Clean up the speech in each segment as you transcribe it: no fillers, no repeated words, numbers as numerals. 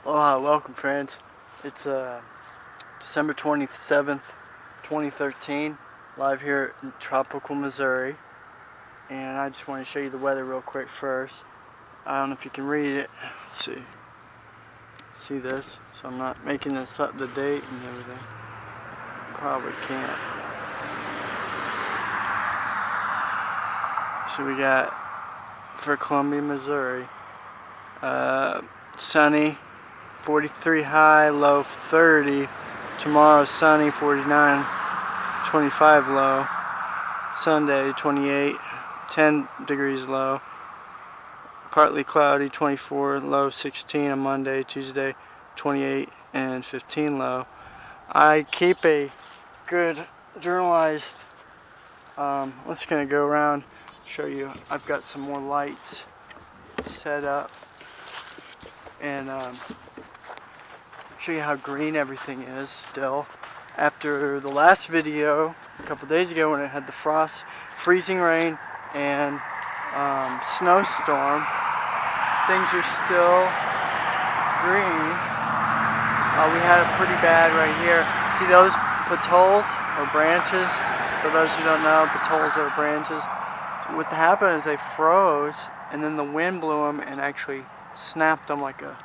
Aloha, welcome friends. It's December 27th, 2013, live here in tropical Missouri. And I just want to show you the weather real quick first. I don't know if you can read it. Let's see. See this? So I'm not making this up, the date and everything. Probably can't. So we got, for Columbia, Missouri, sunny, 43 high, low 30. Tomorrow sunny, 49, 25 low. Sunday 28, 10 degrees low. Partly cloudy, 24, low 16 on Monday. Tuesday 28 and 15 low. I keep a good journalized, I'm just going to go around, show you. I've got some more lights set up and show you how green everything is still. After the last video a couple days ago when it had the frost, freezing rain, and snowstorm, things are still green. We had it pretty bad right here. See those petals or branches? For those who don't know, petals are branches. What happened is they froze and then the wind blew them and actually snapped them like a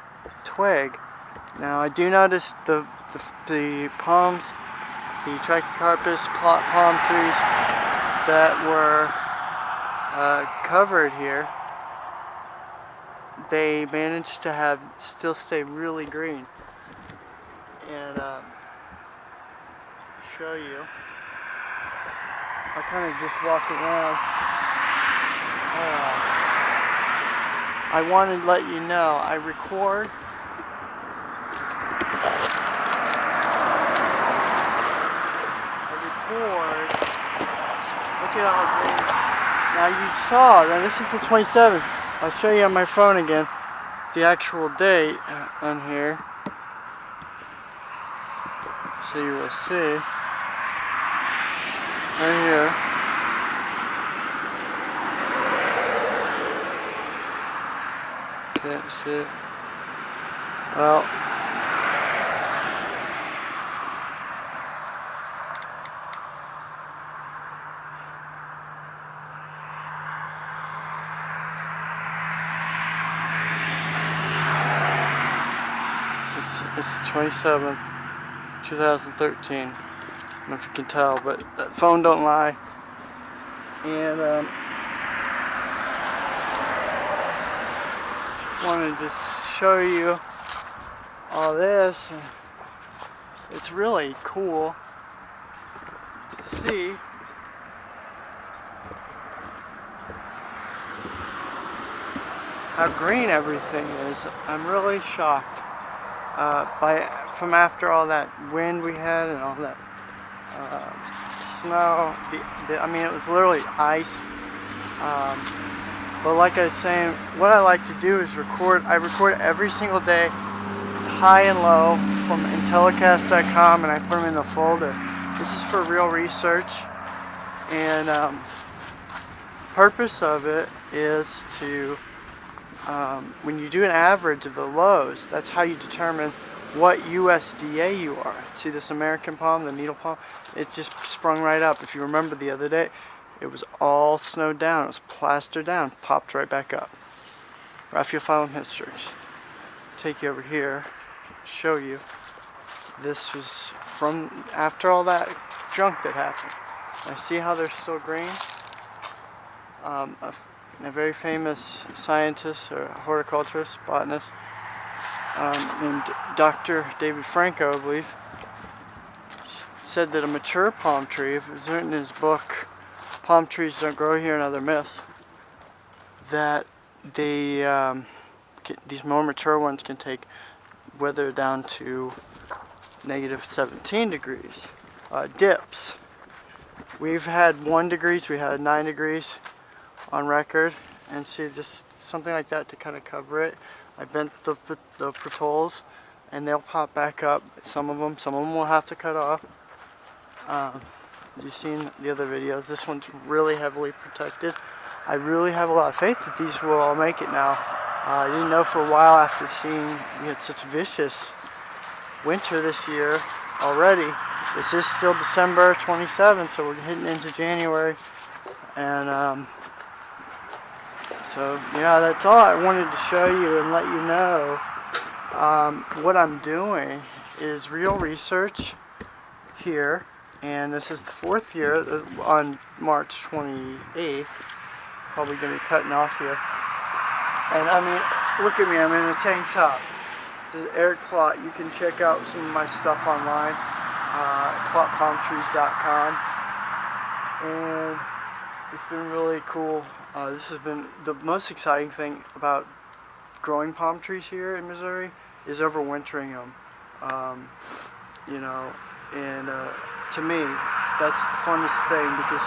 twig. Now I do notice the palms, the Tracycarpus Plott palm trees that were covered here, they managed to still stay really green. And show you. I kind of just walk around. I wanted to let you know I record. Look at all green. Now you saw, now this is the 27th. I'll show you on my phone again the actual date on here. So you will see. Right here. Can't see it. Well. It's the 27th, 2013. I don't know if you can tell, but that phone don't lie. And want to just show you all this. It's really cool to see how green everything is. I'm really shocked. From after all that wind we had and all that snow, I mean it was literally ice. But like I was saying, what I like to do is record. I record every single day, high and low, from Intellicast.com, and I put them in the folder. This is for real research, and purpose of it is to when you do an average of the lows, that's how you determine what USDA you are. See this American palm, the needle palm? It just sprung right up. If you remember the other day, it was all snowed down. It was plastered down, popped right back up. Raphael Histories. Take you over here, show you. This was from after all that junk that happened. Now see how they're still green? A very famous scientist or horticulturist, botanist, named Dr. David Franco, I believe, said that a mature palm tree, if it was written in his book, Palm Trees Don't Grow Here and Other Myths, that these more mature ones can take weather down to -17 degrees. Dips. We've had 1 degree, we had 9 degrees on record, and see just something like that to kind of cover it. I bent the petals and they'll pop back up. Some of them will have to cut off. You've seen the other videos. This one's really heavily protected. I really have a lot of faith that these will all make it now. I didn't know for a while after seeing we had such vicious winter this year already. This is still December 27th, so we're heading into January. And so yeah, that's all I wanted to show you and let you know. What I'm doing is real research here, and this is the 4th year on March 28th. Probably going to be cutting off here. And I mean, look at me, I'm in a tank top. This is Eric Plott. You can check out some of my stuff online, plottpalmtrees.com. And it's been really cool. This has been the most exciting thing about growing palm trees here in Missouri is overwintering them. You know, and to me, that's the funnest thing, because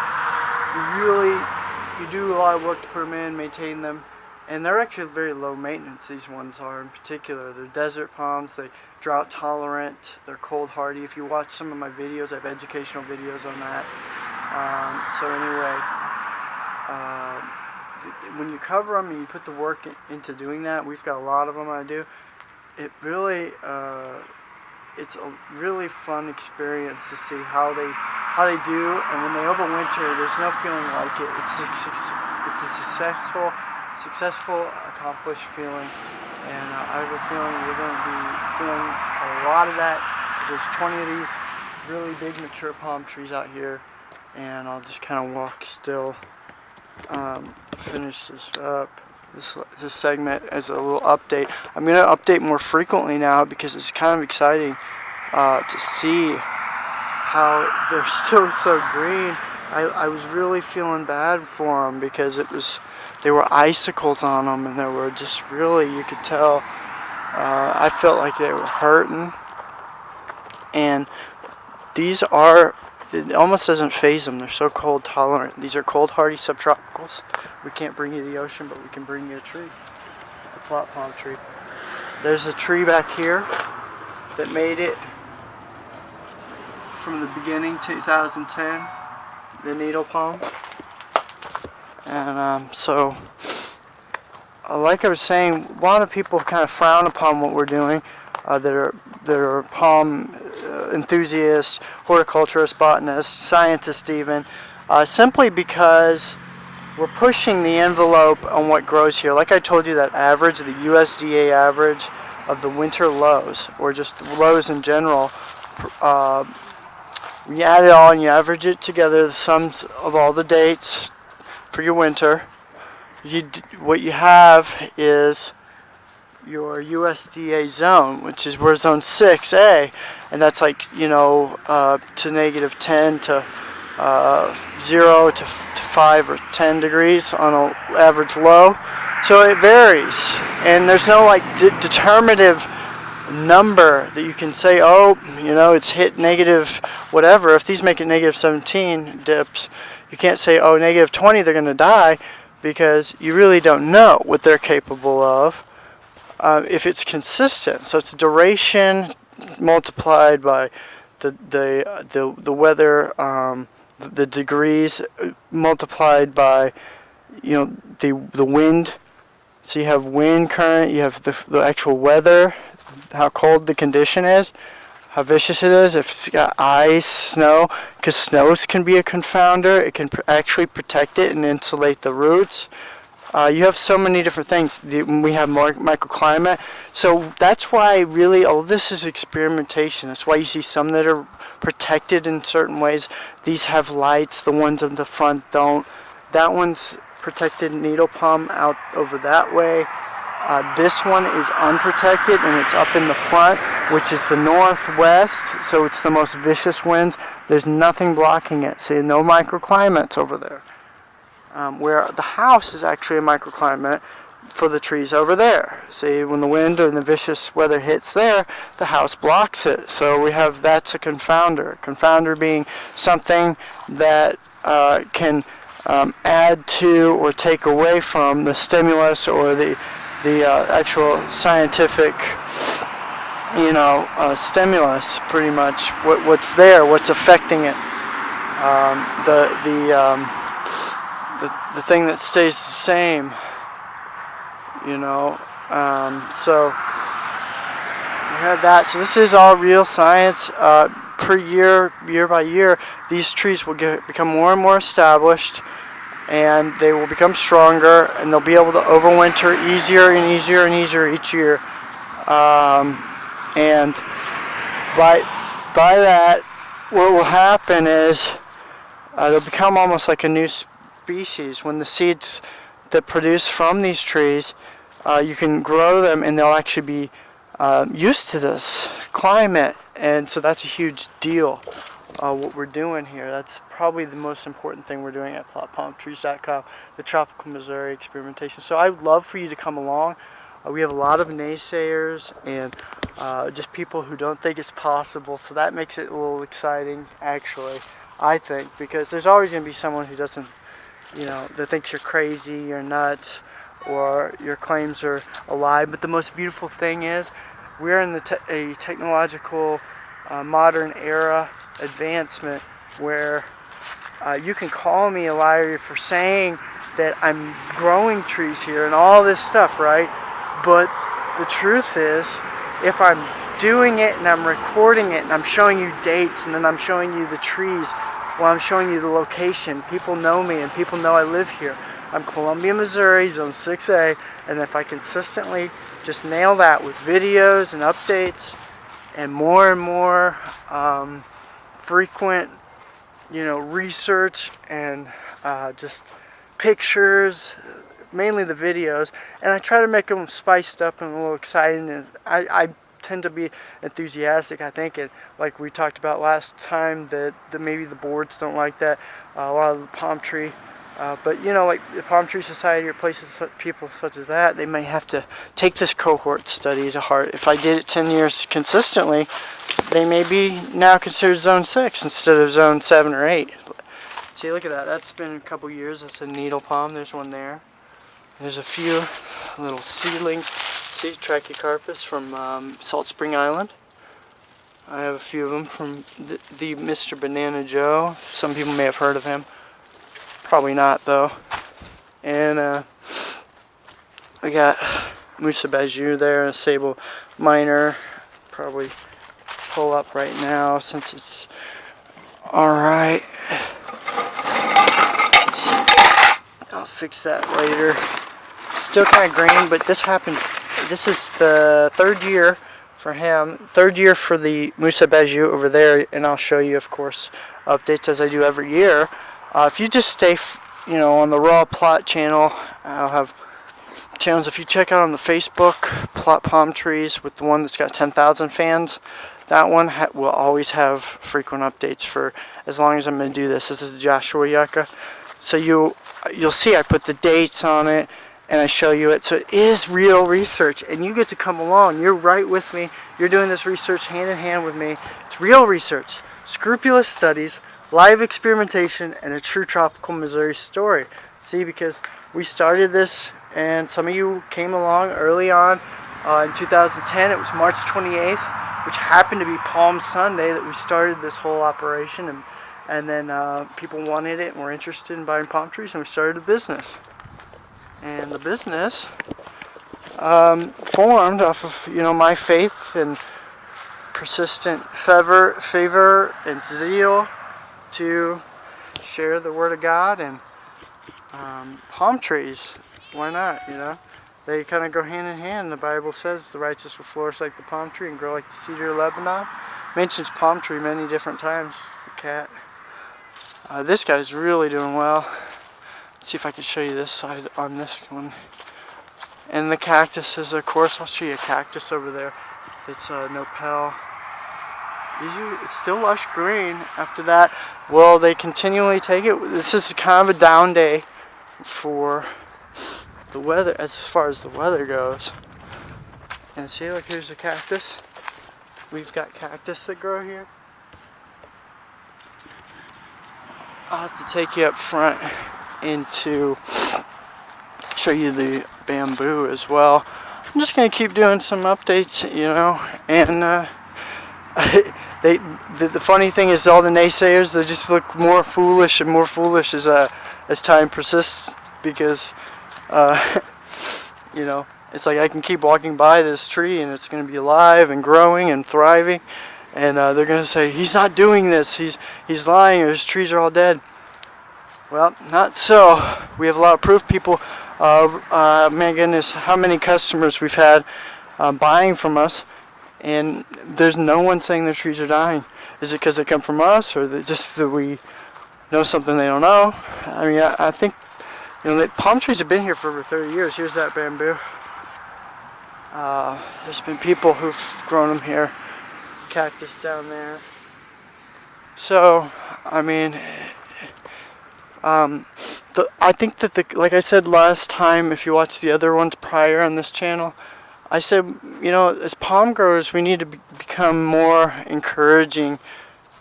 you do a lot of work to put them in, maintain them. And they're actually very low maintenance, these ones are in particular. They're desert palms, they're drought tolerant, they're cold hardy. If you watch some of my videos, I have educational videos on that. So anyway, when you cover them and you put the work into doing that, we've got a lot of them I do, it really, it's a really fun experience to see how they do. And when they overwinter, there's no feeling like it. It's a successful, accomplished feeling, and I have a feeling we're going to be feeling a lot of that. There's 20 of these really big mature palm trees out here, and I'll just kind of walk still, finish this up. This segment as a little update. I'm going to update more frequently now because it's kind of exciting to see how they're still so green. I was really feeling bad for them because there were icicles on them, and there were just really, you could tell, I felt like they were hurting. And these are, it almost doesn't phase them. They're so cold tolerant. These are cold hardy subtropicals. We can't bring you the ocean, but we can bring you a tree, a Plott palm tree. There's a tree back here that made it from the beginning, 2010, the needle palm. And so, like I was saying, a lot of people kind of frown upon what we're doing. That are palm enthusiasts, horticulturists, botanists, scientists even, simply because we're pushing the envelope on what grows here. Like I told you, that average, the USDA average of the winter lows, or just the lows in general, you add it all and you average it together, the sums of all the dates for your winter, what you have is your USDA zone, which is we're zone 6A, and that's like, you know, to -10 to 0 to 5 or 10 degrees on an average low. So it varies, and there's no like determinative number that you can say, oh, you know, it's hit negative whatever. If these make it -17 dips, you can't say, oh, -20, they're going to die, because you really don't know what they're capable of. If it's consistent, so it's duration multiplied by the weather, the degrees multiplied by, you know, the wind. So you have wind current, you have the actual weather, how cold the condition is, how vicious it is, if it's got ice, snow, because snows can be a confounder. It can actually protect it and insulate the roots. You have so many different things. We have more microclimate. So that's why really all this is experimentation. That's why you see some that are protected in certain ways. These have lights. The ones on the front don't. That one's protected needle palm out over that way. This one is unprotected, and it's up in the front, which is the northwest. So it's the most vicious winds. There's nothing blocking it. See, no microclimates over there. Where the house is actually a microclimate for the trees over there. See, when the wind or the vicious weather hits there, the house blocks it. So we have, that's a confounder. Confounder being something that can add to or take away from the stimulus or the actual scientific, you know, stimulus. Pretty much what's there, what's affecting it. The thing that stays the same you know. So we have that. So this is all real science. Per year, year by year, these trees will become more and more established, and they will become stronger, and they'll be able to overwinter easier and easier and easier each year. And by that, what will happen is they'll become almost like a new species. When the seeds that produce from these trees, you can grow them, and they'll actually be used to this climate, and so that's a huge deal. What we're doing here, that's probably the most important thing we're doing at PlottPalmTrees.com, the Tropical Missouri experimentation. So I would love for you to come along. We have a lot of naysayers and just people who don't think it's possible, so that makes it a little exciting, actually, I think, because there's always going to be someone who doesn't, you know, that thinks you're crazy, you're nuts, or your claims are a lie. But the most beautiful thing is we're in a technological modern era advancement where you can call me a liar for saying that I'm growing trees here and all this stuff, right? But the truth is, if I'm doing it and I'm recording it and I'm showing you dates and then I'm showing you the trees, well, I'm showing you the location. People know me and people know I live here. I'm Columbia, Missouri, Zone 6A, and if I consistently just nail that with videos and updates and more frequent, you know, research and just pictures, mainly the videos, and I try to make them spiced up and a little exciting, and I tend to be enthusiastic, I think, and like we talked about last time, that maybe the boards don't like that, a lot of the palm tree, but you know, like the Palm Tree Society or places, people such as that, they may have to take this cohort study to heart. If I did it 10 years consistently, they may be now considered Zone 6 instead of Zone 7 or 8. See, look at that, that's been a couple years. That's a needle palm, there's one there. There's a few little seedlings, see, Tracycarpus from Salt Spring Island. I have a few of them from the Mr. Banana Joe. Some people may have heard of him. Probably not, though. And we got Musa Bajou there, a sable minor. Probably pull up right now since it's alright. I'll fix that later. Still kind of green, but this happened. This is the third year for him, third year for the Musa Bajou over there, and I'll show you, of course, updates as I do every year. If you just stay, you know, on the Raw Plott channel, I'll have channels. If you check out on the Facebook, Plott Palm Trees, with the one that's got 10,000 fans, that one will always have frequent updates for as long as I'm going to do this. This is Joshua Yucca. So you'll see I put the dates on it, and I show you it. So it is real research, and you get to come along. You're right with me. You're doing this research hand in hand with me. It's real research, scrupulous studies, live experimentation, and a true tropical Missouri story. See, because we started this, and some of you came along early on in 2010. It was March 28th, which happened to be Palm Sunday that we started this whole operation, and then people wanted it and were interested in buying palm trees, and we started a business. And the business formed off of, you know, my faith and persistent favor and zeal to share the Word of God, and palm trees, why not, you know? They kind of go hand in hand. The Bible says the righteous will flourish like the palm tree and grow like the cedar of Lebanon. Mentions palm tree many different times. The cat. This guy's really doing well. Let's see if I can show you this side on this one. And the cactuses, of course. I'll show you a cactus over there. It's nopal. It's still lush green. After that, well, they continually take it. This is kind of a down day for the weather, as far as the weather goes. And see, look, here's a cactus. We've got cactus that grow here. I'll have to take you up front into show you the bamboo as well. I'm just going to keep doing some updates, you know, and the funny thing is, all the naysayers, they just look more foolish and more foolish as time persists, because You know, it's like I can keep walking by this tree and it's going to be alive and growing and thriving, and they're going to say, he's not doing this, he's lying, or his trees are all dead. Well, not so. We have a lot of proof. People, my goodness, how many customers we've had buying from us, and there's no one saying their trees are dying. Is it because they come from us, or just that we know something they don't know? I mean, I think, you know, the palm trees have been here for over 30 years. Here's that bamboo. There's been people who've grown them here. Cactus down there. So, I mean, I think that like I said last time, if you watch the other ones prior on this channel, I said, you know, as palm growers, we need to become more encouraging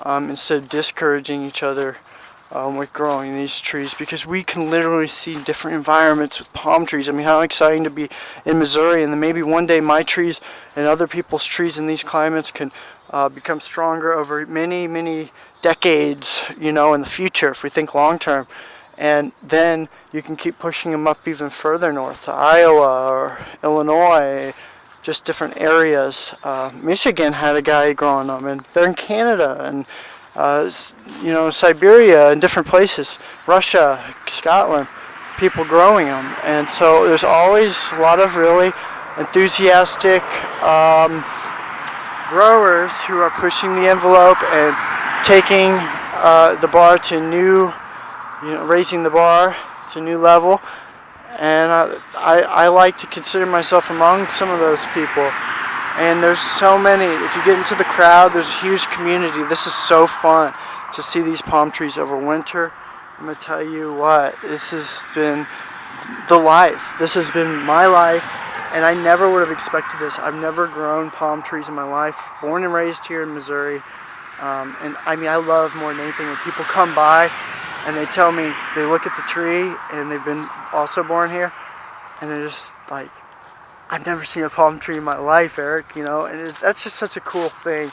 instead of discouraging each other with growing these trees, because we can literally see different environments with palm trees. I mean, how exciting to be in Missouri, and then maybe one day my trees and other people's trees in these climates can become stronger over many, many decades, you know, in the future, if we think long term. And then you can keep pushing them up even further north, to Iowa or Illinois, just different areas. Michigan had a guy growing them, and they're in Canada, and you know, Siberia, and different places, Russia, Scotland, people growing them. And so there's always a lot of really enthusiastic growers who are pushing the envelope and taking the bar to new, you know, raising the bar to a new level. And I like to consider myself among some of those people. And there's so many. If you get into the crowd, there's a huge community. This is so fun to see these palm trees over winter. I'm going to tell you what, this has been the life. This has been my life, and I never would have expected this. I've never grown palm trees in my life. Born and raised here in Missouri. And I mean, I love more than anything when people come by and they tell me, they look at the tree and they've been also born here, and they're just like, I've never seen a palm tree in my life, Eric, you know. And that's just such a cool thing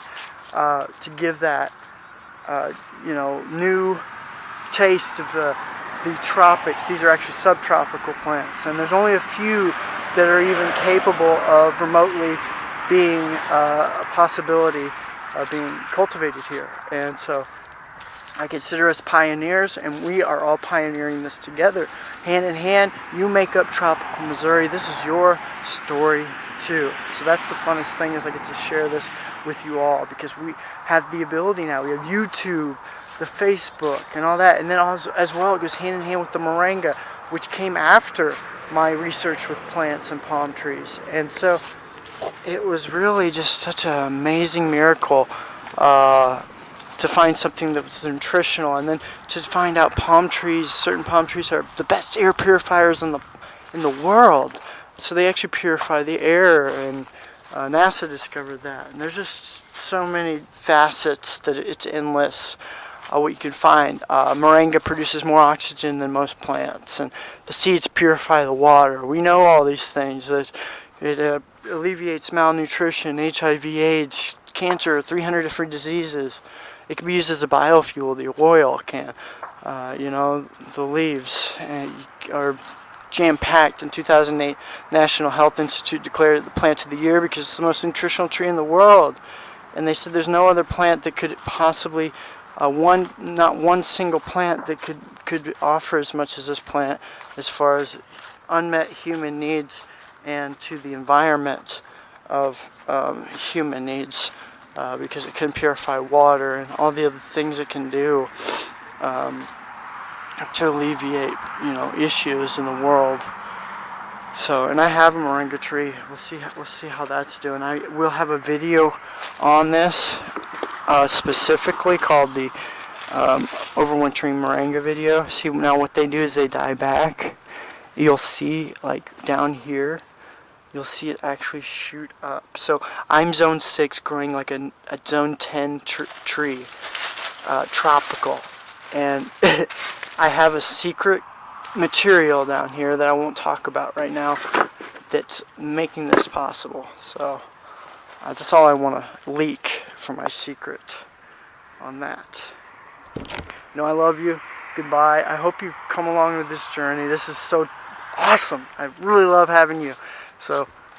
to give that, you know, new taste of the tropics. These are actually subtropical plants, and there's only a few that are even capable of remotely being a possibility of being cultivated here. And so I consider us pioneers, and we are all pioneering this together, hand in hand. You make up tropical Missouri. This is your story too. So that's the funnest thing, is I get to share this with you all, because we have the ability now. We have YouTube, the Facebook, and all that, and then as well it goes hand in hand with the moringa, which came after my research with plants and palm trees. And so it was really just such an amazing miracle to find something that was nutritional, and then to find out certain palm trees are the best air purifiers in the world. So they actually purify the air, and NASA discovered that. And there's just so many facets that it's endless what you can find. Moringa produces more oxygen than most plants, and the seeds purify the water. We know all these things. It alleviates malnutrition, HIV/AIDS, cancer, 300 different diseases. It can be used as a biofuel. The oil can, you know, the leaves are jam-packed. In 2008, National Health Institute declared it the plant of the year because it's the most nutritional tree in the world. And they said there's no other plant that could possibly, not one single plant that could offer as much as this plant, as far as unmet human needs and to the environment of human needs. Because it can purify water and all the other things it can do to alleviate, you know, issues in the world. So, and I have a moringa tree. We'll see how that's doing. I will have a video on this specifically called the overwintering moringa video. See, now what they do is they die back. You'll see, like down here, you'll see it actually shoot up. So I'm zone 6 growing like a zone 10 tree, tropical. And I have a secret material down here that I won't talk about right now that's making this possible. So that's all I want to leak for my secret on that. You know, I love you. Goodbye. I hope you come along with this journey. This is so awesome. I really love having you. So